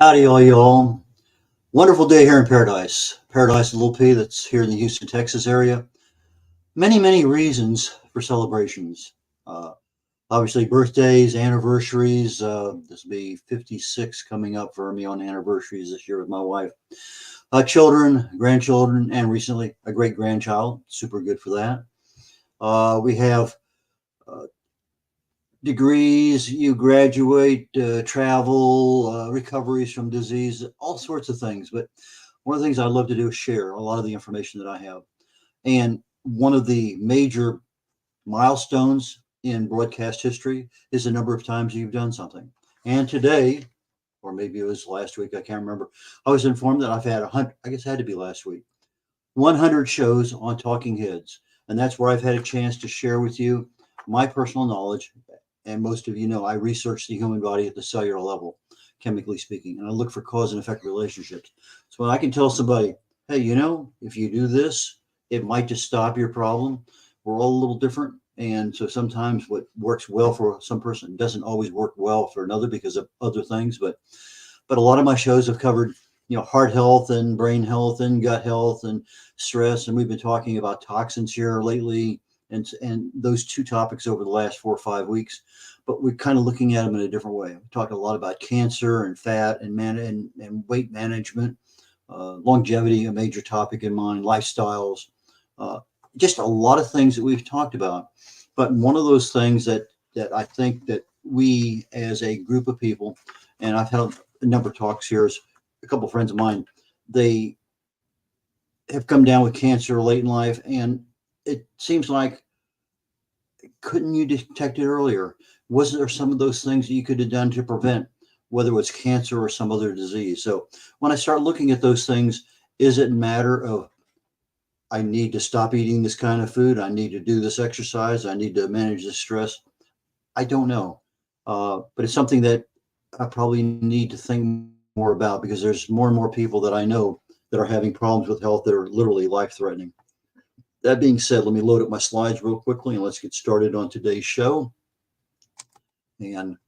Howdy, all y'all. Wonderful day here in Paradise. Paradise Little P that's here in the Houston, Texas area. Many, many reasons for celebrations. Uh, Obviously, birthdays, anniversaries. This will be 56 coming up for me on anniversaries this year with my wife. Children, grandchildren, and recently a great grandchild. Super good for that. We have uh, degrees, you graduate, travel, recoveries from disease, all sorts of things. But one of the things I love to do is share a lot of the information that I have. And one of the major milestones in broadcast history is the number of times you've done something. And today, or maybe it was last week, I can't remember, I was informed that I've had 100, I guess it had to be last week, 100 shows on Talking Heads. And that's where I've had a chance to share with you my personal knowledge. And most of you know I research the human body at the cellular level, chemically speaking, and I look for cause and effect relationships. So when I can tell somebody, hey, if you do this, it might just stop your problem. We're all a little different. And so sometimes what works well for some person doesn't always work well for another because of other things. But a lot of my shows have covered, heart health and brain health and gut health and stress. And we've been talking about toxins here lately and those two topics over the last 4 or 5 weeks. But we're kind of looking at them in a different way. We talked a lot about cancer and fat and weight management, longevity, a major topic in mine, lifestyles, just a lot of things that we've talked about. But one of those things that I think that we as a group of people, and I've had a number of talks here, is a couple of friends of mine, they have come down with cancer late in life, and it seems like, couldn't you detect it earlier? Wasn't there some of those things that you could have done to prevent, whether it was cancer or some other disease? So when I start looking at those things, is it a matter of I need to stop eating this kind of food? I need to do this exercise. I need to manage this stress. I don't know. But it's something that I probably need to think more about because there's more and more people that I know that are having problems with health that are literally life-threatening. That being said, let me load up my slides real quickly and let's get started on today's show. And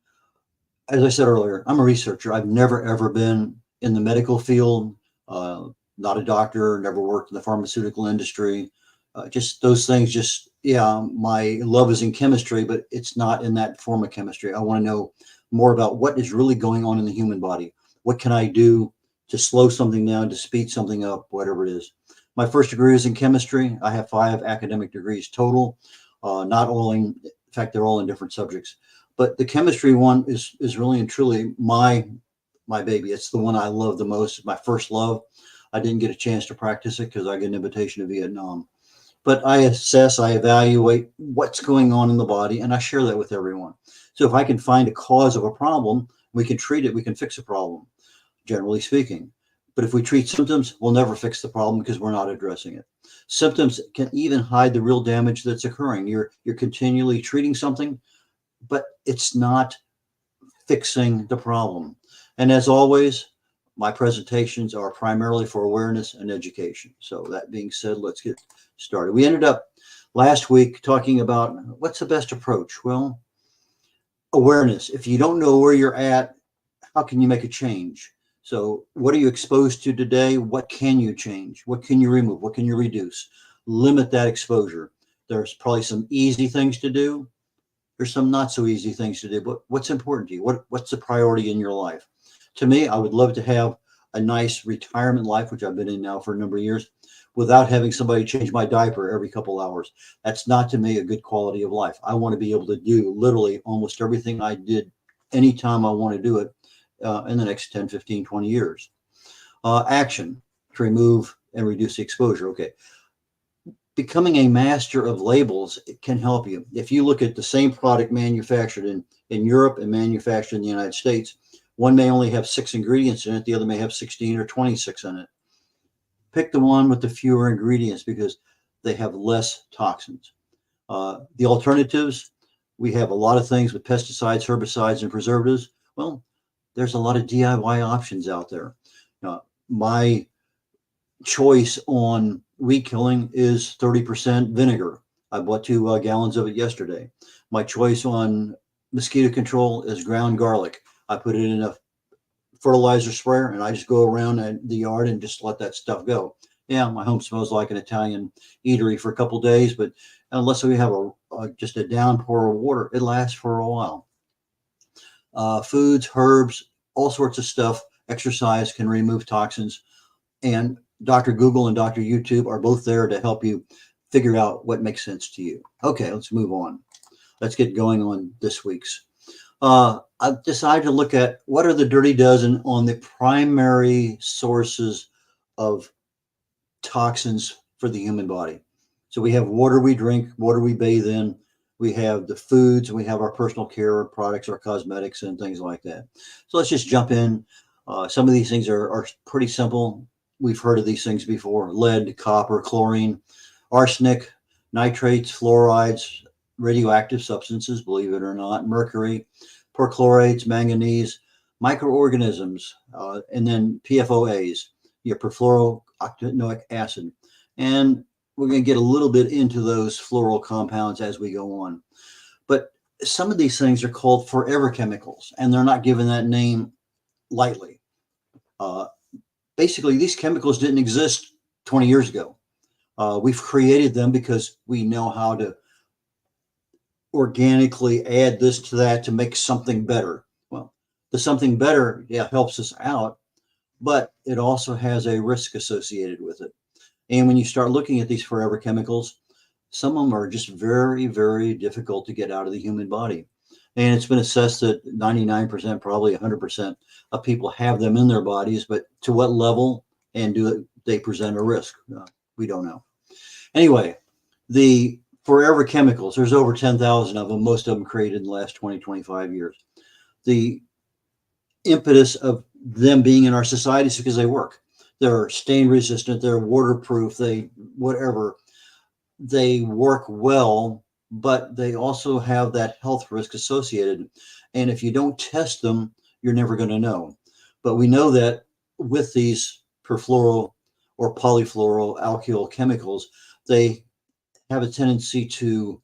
as I said earlier, I'm a researcher. I've never, ever been in the medical field, not a doctor, never worked in the pharmaceutical industry. Just those things, my love is in chemistry, but it's not in that form of chemistry. I want to know more about what is really going on in the human body. What can I do to slow something down, to speed something up, whatever it is. My first degree is in chemistry. I have 5 academic degrees total, not all in fact, they're all in different subjects. But the chemistry one is really and truly my baby. It's the one I love the most, my first love. I didn't get a chance to practice it because I got an invitation to Vietnam. But I assess, I evaluate what's going on in the body, and I share that with everyone. So if I can find a cause of a problem, we can treat it, we can fix a problem, generally speaking. But if we treat symptoms, we'll never fix the problem because we're not addressing it. Symptoms can even hide the real damage that's occurring. You're continually treating something, but it's not fixing the problem. And as always, my presentations are primarily for awareness and education. So that being said, let's get started. We ended up last week talking about what's the best approach. Well, awareness. If you don't know where you're at, how can you make a change? So what are you exposed to today? What can you change? What can you remove? What can you reduce? Limit that exposure. There's probably some easy things to do. There's some not so easy things to do, but what's important to you? What's the priority in your life? To me, I would love to have a nice retirement life, which I've been in now for a number of years, without having somebody change my diaper every couple hours. That's not, to me, a good quality of life. I want to be able to do literally almost everything I did anytime I want to do it in the next 10, 15, 20 years. Action to remove and reduce the exposure. Okay. Becoming a master of labels, it can help you. If you look at the same product manufactured in Europe and manufactured in the United States, one may only have 6 ingredients in it, the other may have 16 or 26 in it. Pick the one with the fewer ingredients because they have less toxins. The alternatives, we have a lot of things with pesticides, herbicides, and preservatives. Well, there's a lot of DIY options out there. My choice on weed killing is 30% vinegar. I bought 2 gallons of it yesterday. My choice on mosquito control is ground garlic. I put it in a fertilizer sprayer and I just go around the yard and just let that stuff go. Yeah, my home smells like an Italian eatery for a couple of days, but unless we have just a downpour of water, it lasts for a while. Foods, herbs, all sorts of stuff. Exercise can remove toxins, and Dr. Google and Dr. YouTube are both there to help you figure out what makes sense to you. Okay, let's move on. Let's get going on this week's. I've decided to look at what are the dirty dozen on the primary sources of toxins for the human body. So we have water we drink, water we bathe in, we have the foods, we have our personal care products, our cosmetics, and things like that. So let's just jump in. Some of these things are pretty simple. We've heard of these things before: lead, copper, chlorine, arsenic, nitrates, fluorides, radioactive substances, believe it or not, mercury, perchlorates, manganese, microorganisms, and then PFOAs, your perfluorooctanoic acid. And we're going to get a little bit into those fluoral compounds as we go on. But some of these things are called forever chemicals, and they're not given that name lightly. Basically, these chemicals didn't exist 20 years ago. We've created them because we know how to organically add this to that to make something better. Well, the something better, yeah, helps us out, but it also has a risk associated with it. And when you start looking at these forever chemicals, some of them are just very, very difficult to get out of the human body. And it's been assessed that 99%, probably 100% of people have them in their bodies, but to what level and do they present a risk? We don't know. Anyway, the forever chemicals, there's over 10,000 of them, most of them created in the last 20, 25 years. The impetus of them being in our society is because they work. They're stain resistant, they're waterproof, they whatever. They work well, but they also have that health risk associated. And if you don't test them, you're never going to know. But we know that with these perfluoro or polyfluoroalkyl chemicals, they have a tendency to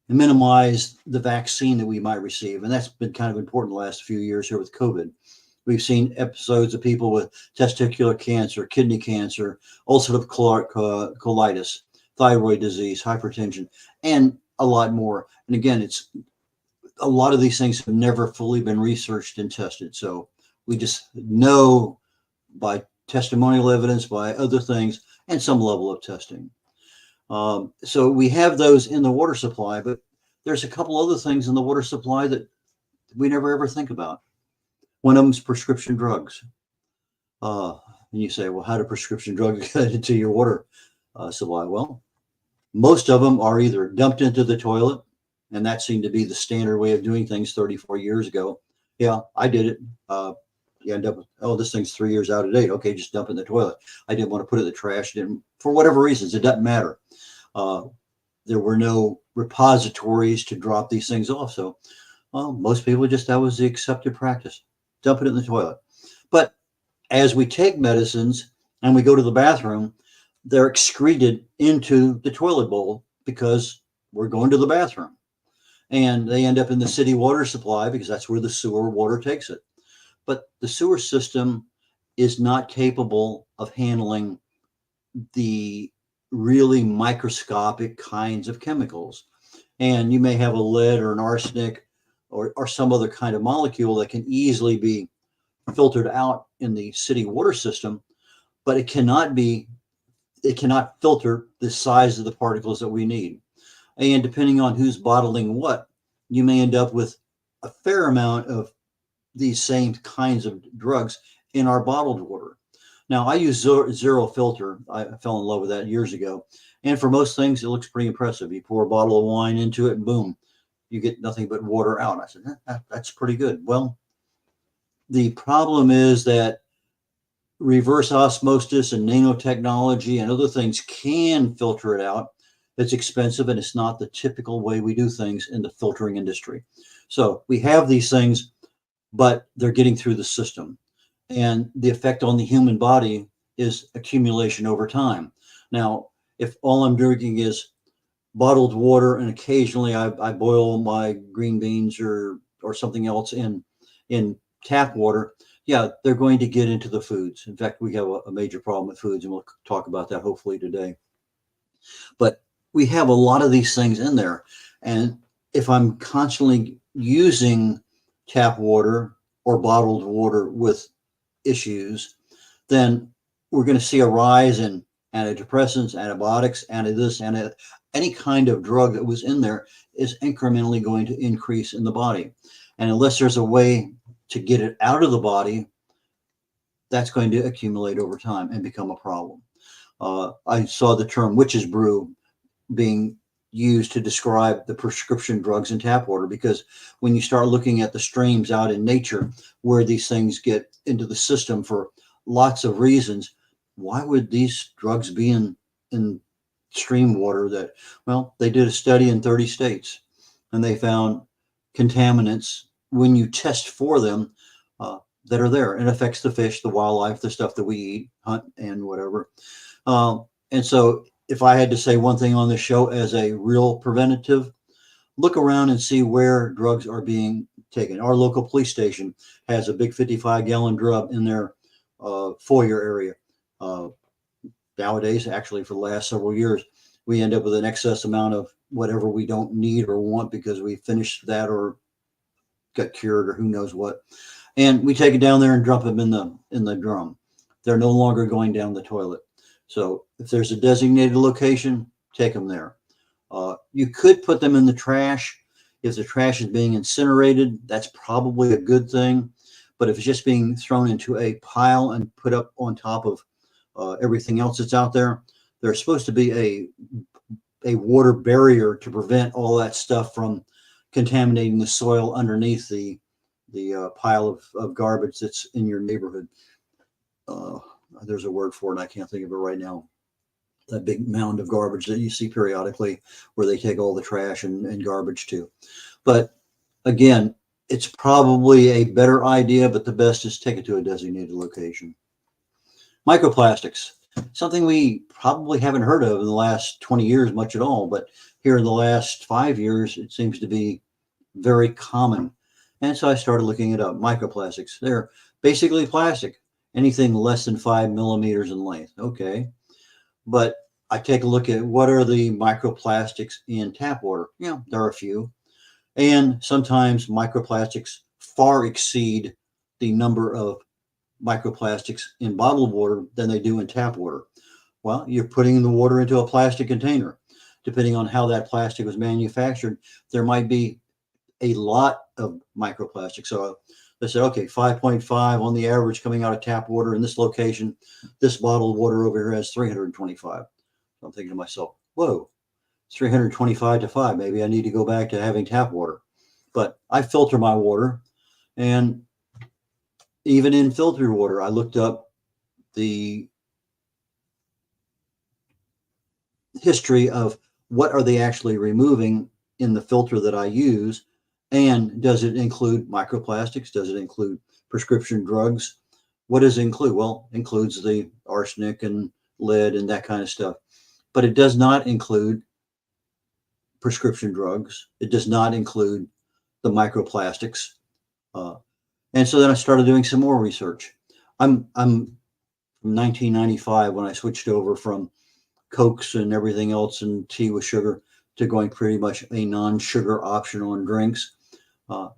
minimize the vaccine that we might receive. And that's been kind of important the last few years here with COVID. We've seen episodes of people with testicular cancer, kidney cancer, ulcerative colitis, thyroid disease, hypertension, and a lot more. And again, it's a lot of these things have never fully been researched and tested. So we just know by testimonial evidence, by other things, and some level of testing. So we have those in the water supply, but there's a couple other things in the water supply that we never ever think about. One of them is prescription drugs. And you say, well, how do prescription drugs get into your water supply? Well, most of them are either dumped into the toilet, and that seemed to be the standard way of doing things 34 years ago. Yeah, I did it. you end up with, oh, this thing's 3 years out of date. Okay, just dump it in the toilet. I didn't want to put it in the trash. Didn't, for whatever reasons, it doesn't matter. Uh, there were no repositories to drop these things off. So, well, most people just, that was the accepted practice. Dump it in the toilet. But as we take medicines and we go to the bathroom, they're excreted into the toilet bowl because we're going to the bathroom. And they end up in the city water supply because that's where the sewer water takes it. But the sewer system is not capable of handling the really microscopic kinds of chemicals. And you may have a lead or an arsenic or some other kind of molecule that can easily be filtered out in the city water system, but it cannot filter the size of the particles that we need. And depending on who's bottling what, you may end up with a fair amount of these same kinds of drugs in our bottled water. Now, I use zero filter. I fell in love with that years ago. And for most things, it looks pretty impressive. You pour a bottle of wine into it and boom, you get nothing but water out. I said, that's pretty good. Well, the problem is that reverse osmosis and nanotechnology and other things can filter it out. It's expensive and it's not the typical way we do things in the filtering industry. So we have these things, but they're getting through the system. And the effect on the human body is accumulation over time. Now, if all I'm drinking is bottled water and occasionally I boil my green beans or something else in tap water, yeah, they're going to get into the foods. In fact, we have a major problem with foods, and we'll talk about that hopefully today. But we have a lot of these things in there. And if I'm constantly using tap water or bottled water with issues, then we're going to see a rise in antidepressants, antibiotics, anti-this, any kind of drug that was in there is incrementally going to increase in the body. And unless there's a way to get it out of the body, that's going to accumulate over time and become a problem. I saw the term witch's brew being used to describe the prescription drugs in tap water, because when you start looking at the streams out in nature where these things get into the system for lots of reasons, why would these drugs be in stream water? That, well, they did a study in 30 states and they found contaminants when you test for them that are there, and affects the fish, the wildlife, the stuff that we eat, hunt, and whatever. And so if I had to say one thing on this show as a real preventative, look around and see where drugs are being taken. Our local police station has a big 55-gallon drum in their foyer area. Nowadays, actually, for the last several years, we end up with an excess amount of whatever we don't need or want because we finished that or got cured or who knows what. And we take it down there and dump them in the drum. They're no longer going down the toilet. So if there's a designated location, take them there. You could put them in the trash. If the trash is being incinerated, that's probably a good thing. But if it's just being thrown into a pile and put up on top of everything else that's out there, there's supposed to be a water barrier to prevent all that stuff from contaminating the soil underneath the pile of garbage that's in your neighborhood. There's a word for it, and I can't think of it right now. That big mound of garbage that you see periodically where they take all the trash and garbage to. But again, it's probably a better idea, but the best is take it to a designated location. Microplastics, something we probably haven't heard of in the last 20 years much at all, but here in the last 5 years, it seems to be very common. And so I started looking it up. Microplastics, they're basically plastic, anything less than 5 millimeters in length. Okay. But I take a look at what are the microplastics in tap water. Yeah, there are a few. And sometimes microplastics far exceed the number of microplastics in bottled water than they do in tap water. Well, you're putting the water into a plastic container. Depending on how that plastic was manufactured, there might be a lot of microplastics. So they said, okay, 5.5 on the average coming out of tap water in this location. This bottled water over here has 325. So I'm thinking to myself, whoa, 325 to 5. Maybe I need to go back to having tap water. But I filter my water, and Even in filtered water, I looked up the history of what are they actually removing in the filter that I use, and does it include microplastics? Does it include prescription drugs? What does it include? Well, it includes the arsenic and lead and that kind of stuff, but it does not include prescription drugs. It does not include the microplastics. Uh, and so then I started doing some more research. I'm from 1995 when I switched over from Cokes and everything else and tea with sugar to going pretty much a non-sugar option on drinks.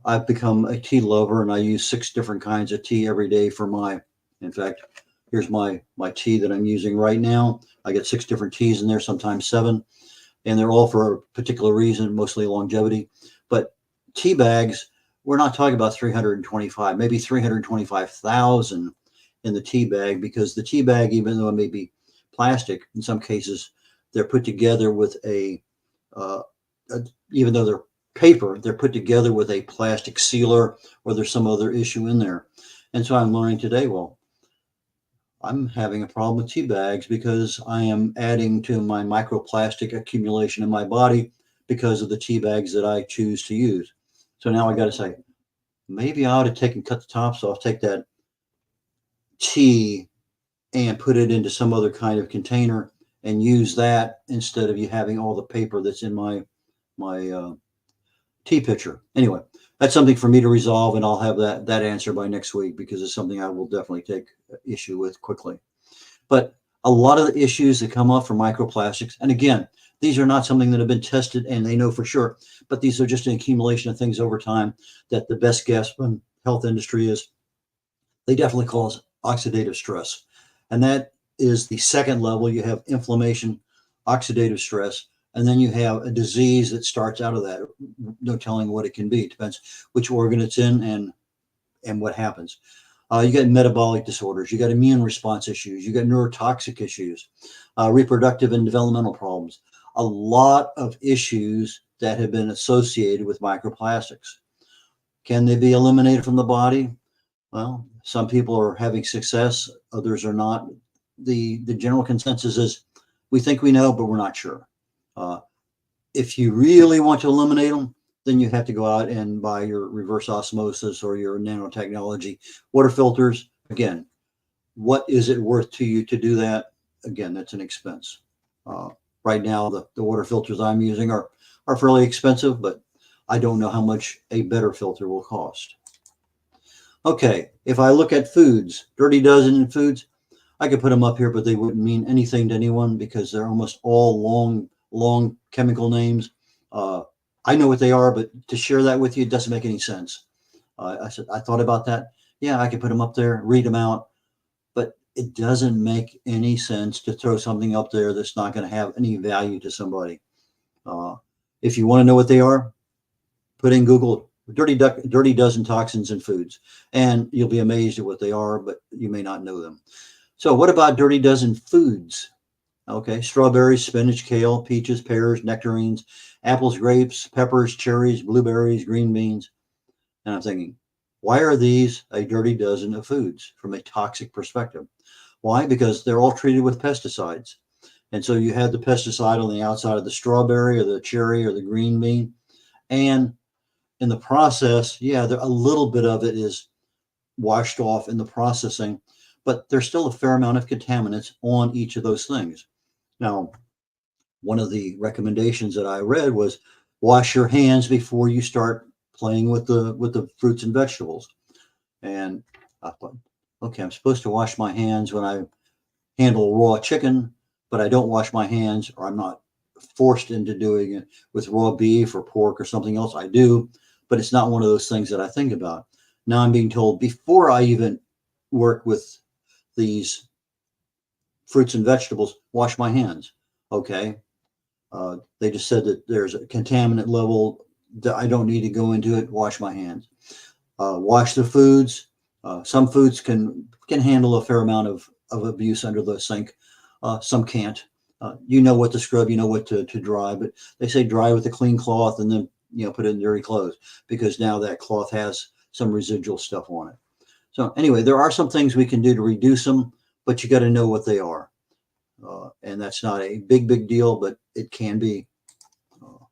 I've become a tea lover, and I use 6 different kinds of tea every day for my. In fact, here's my tea that I'm using right now. I get 6 different teas in there, sometimes 7, and they're all for a particular reason, mostly longevity. But tea bags, we're not talking about 325, maybe 325,000 in the tea bag, because the tea bag, even though it may be plastic, in some cases, they're put together with uh, even though they're paper, they're put together with a plastic sealer, or there's some other issue in there. And so I'm learning today, well, I'm having a problem with tea bags because I am adding to my microplastic accumulation in my body because of the tea bags that I choose to use. So now I got to say, maybe I ought to take and cut the tops off, take that tea and put it into some other kind of container and use that instead of you having all the paper that's in my tea pitcher. Anyway, that's something for me to resolve, and I'll have that answer by next week, because it's something I will definitely take issue with quickly. But a lot of the issues that come up from microplastics, and again, these are not something that have been tested and they know for sure, but these are just an accumulation of things over time that the best guess from health industry is they definitely cause oxidative stress. And that is the second level. You have inflammation, oxidative stress, and then you have a disease that starts out of that. No telling what it can be. It depends which organ it's in and what happens. You got metabolic disorders, you got immune response issues, you got neurotoxic issues, reproductive and developmental problems. A lot of issues that have been associated with microplastics. Can they be eliminated from the body? Well, some people are having success, others are not. The general consensus is we think we know, but we're not sure. Uh, if you really want to eliminate them, then you have to go out and buy your reverse osmosis or your nanotechnology water filters. Again, what is it worth to you to do that? Again, that's an expense. Uh, right now, the water filters I'm using are fairly expensive, but I don't know how much a better filter will cost. Okay, if I look at foods, Dirty Dozen in foods, I could put them up here, but they wouldn't mean anything to anyone because they're almost all long chemical names. Uh, I know what they are, but to share that with you, it doesn't make any sense. I said, I thought about that. Yeah, I could put them up there, read them out, but it doesn't make any sense to throw something up there that's not going to have any value to somebody. Uh, if you want to know what they are, put in Google dirty dozen toxins in foods, and you'll be amazed at what they are, but you may not know them. So what about dirty dozen foods? Okay, strawberries, spinach, kale, peaches, pears, nectarines, apples, grapes, peppers, cherries, blueberries, green beans. And I'm thinking, why are these a dirty dozen of foods from a toxic perspective? Why? Because they're all treated with pesticides. And so you have the pesticide on the outside of the strawberry or the cherry or the green bean. And in the process, yeah, a little bit of it is washed off in the processing, but there's still a fair amount of contaminants on each of those things. Now, one of the recommendations that I read was wash your hands before you start playing with the fruits and vegetables. And I thought, okay, I'm supposed to wash my hands when I handle raw chicken, but I don't wash my hands, or I'm not forced into doing it with raw beef or pork or something else. I do, but it's not one of those things that I think about. Now I'm being told before I even work with these fruits and vegetables, wash my hands. Okay. They just said that there's a contaminant level that I don't need to go into it. Wash my hands. Wash the foods. Some foods can handle a fair amount of abuse under the sink. Some can't. You know what to scrub, you know what to dry, but they say dry with a clean cloth and then put it in dirty clothes, because now that cloth has some residual stuff on it. So anyway, there are some things we can do to reduce them, but you got to know what they are. And that's not a big deal, but it can be. Uh,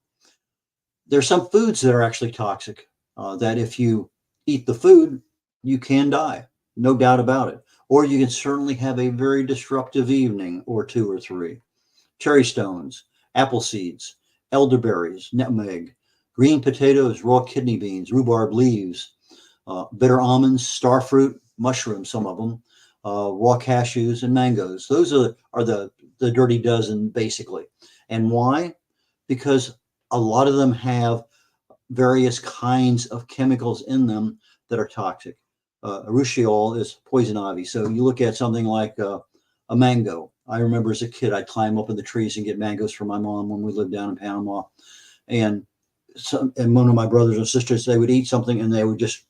there's some foods that are actually toxic, that if you eat the food, you can die, no doubt about it. Or you can certainly have a very disruptive evening or two or three. Cherry stones, apple seeds, elderberries, nutmeg, green potatoes, raw kidney beans, rhubarb leaves, bitter almonds, star fruit, mushrooms, some of them, raw cashews, and mangoes. Those are the dirty dozen, basically. And why? Because a lot of them have various kinds of chemicals in them that are toxic. Urushiol is poison ivy. So you look at something like a mango. I remember as a kid, I'd climb up in the trees and get mangoes for my mom when we lived down in Panama. And and one of my brothers and sisters, they would eat something and they would just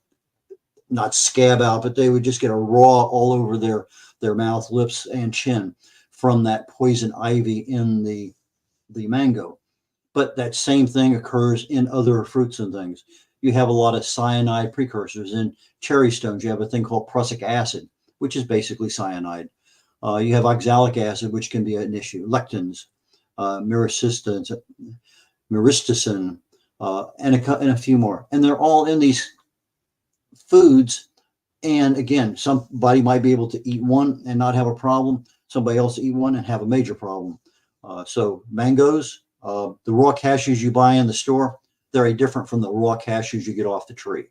not scab out, but they would just get a raw all over their mouth, lips, and chin from that poison ivy in the mango. But that same thing occurs in other fruits and things. You have a lot of cyanide precursors in cherry stones. You have a thing called prussic acid, which is basically cyanide. You have oxalic acid, which can be an issue. Lectins, myristicin, and a few more. And they're all in these foods. And again, somebody might be able to eat one and not have a problem. Somebody else eat one and have a major problem. So mangoes, the raw cashews you buy in the store, they're very different from the raw cashews you get off the tree.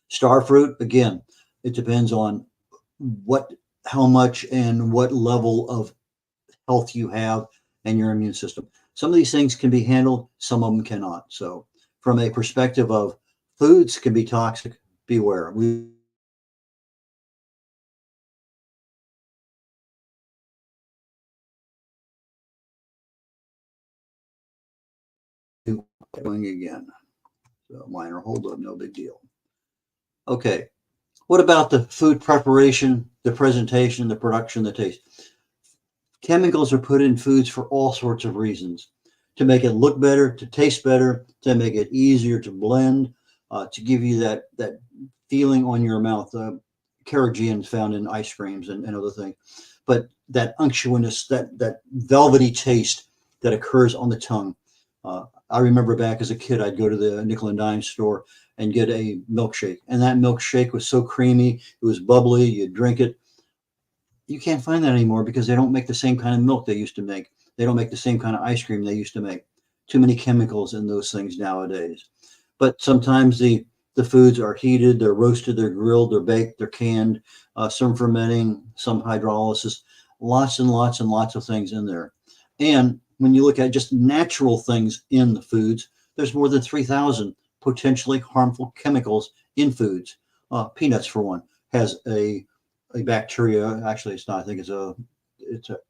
Star fruit, again, it depends on what, how much, and what level of health you have and your immune system. Some of these things can be handled, some of them cannot. So, from a perspective of foods can be toxic, beware. We doing again. So minor holdup, no big deal. Okay. What about the food preparation, the presentation, the production, the taste? Chemicals are put in foods for all sorts of reasons, to make it look better, to taste better, to make it easier to blend, to give you that feeling on your mouth. Carrageenan found in ice creams and other things, but that unctuousness, that velvety taste that occurs on the tongue. I remember back as a kid, I'd go to the nickel and dime store and get a milkshake, and that milkshake was so creamy, it was bubbly. You drink it, you can't find that anymore because they don't make the same kind of milk they used to make. They don't make the same kind of ice cream they used to make. Too many chemicals in those things nowadays. But sometimes the foods are heated, they're roasted, they're grilled, they're baked, they're canned, some fermenting, some hydrolysis, lots and lots and lots of things in there. And when you look at just natural things in the foods, there's more than 3,000 potentially harmful chemicals in foods. Peanuts, for one, has a bacteria. Actually, it's not. I think it's a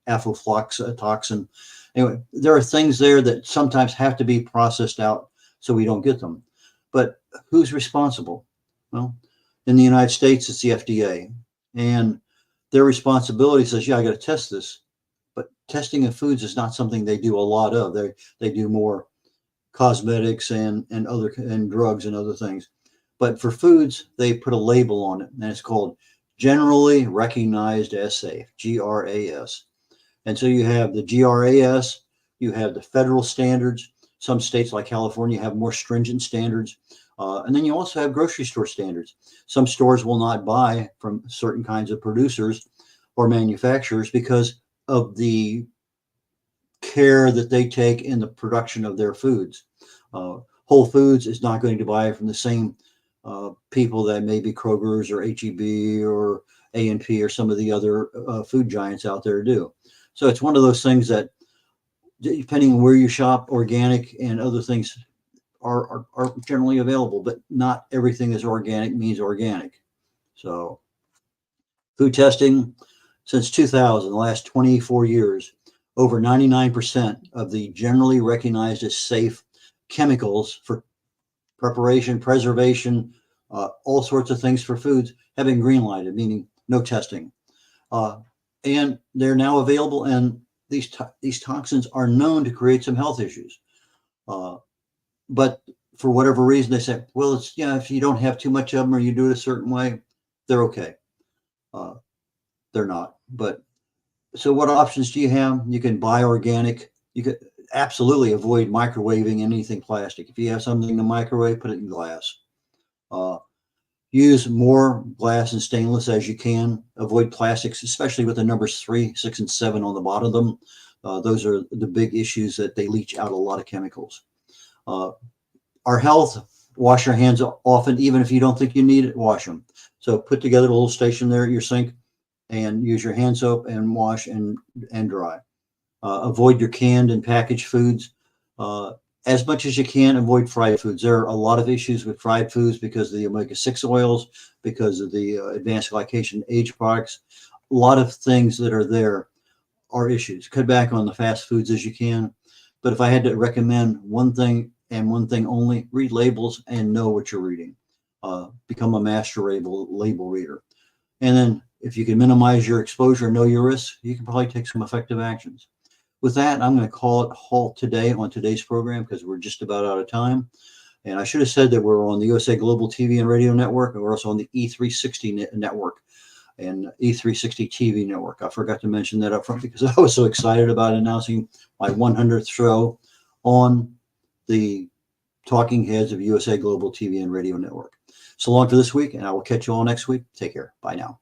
aflatoxin. Anyway, there are things there that sometimes have to be processed out so we don't get them. But who's responsible? Well, in the United States, it's the FDA, and their responsibility says, "Yeah, I got to test this." But testing of foods is not something they do a lot of. They do more cosmetics and other and drugs and other things. But for foods, they put a label on it, and it's called generally recognized as safe, GRAS. And so you have the GRAS, you have the federal standards. Some states like California have more stringent standards. And then you also have grocery store standards. Some stores will not buy from certain kinds of producers or manufacturers because of the care that they take in the production of their foods. Whole Foods is not going to buy from the same people that maybe Kroger's or HEB or A&P or some of the other food giants out there do. So it's one of those things that, depending on where you shop, organic and other things are generally available, but not everything that's organic means organic. So food testing since 2000, the last 24 years, over 99% of the generally recognized as safe chemicals for preparation, preservation, all sorts of things for foods have been green lighted, meaning no testing. Uh, and they're now available, and these toxins are known to create some health issues. Uh, but for whatever reason, they say, well, it's, yeah, if you don't have too much of them or you do it a certain way, they're okay. Uh, they're not. But so what options do you have? You can buy organic. You could absolutely avoid microwaving anything plastic. If you have something in the microwave, put it in glass. Uh, Use more glass and stainless as you can. Avoid plastics, especially with the numbers 3, 6, and 7 on the bottom of them. Those are the big issues that they leach out a lot of chemicals. Uh, our health, wash your hands often, even if you don't think you need it, wash them. So put together a little station there at your sink and use your hand soap and wash and dry. Avoid your canned and packaged foods. Uh, as much as you can, avoid fried foods. There are a lot of issues with fried foods because of the omega-6 oils, because of the advanced glycation age products. A lot of things that are there are issues. Cut back on the fast foods as you can. But if I had to recommend one thing and one thing only, read labels and know what you're reading. Become a master label reader. And then if you can minimize your exposure, know your risks, you can probably take some effective actions. With that, I'm going to call it halt today on today's program because we're just about out of time. And I should have said that we're on the USA Global TV and Radio Network, and we're also on the E360 network and E360 TV network. I forgot to mention that up front because I was so excited about announcing my 100th show on the talking heads of USA Global TV and Radio Network. So long for this week, and I will catch you all next week. Take care. Bye now.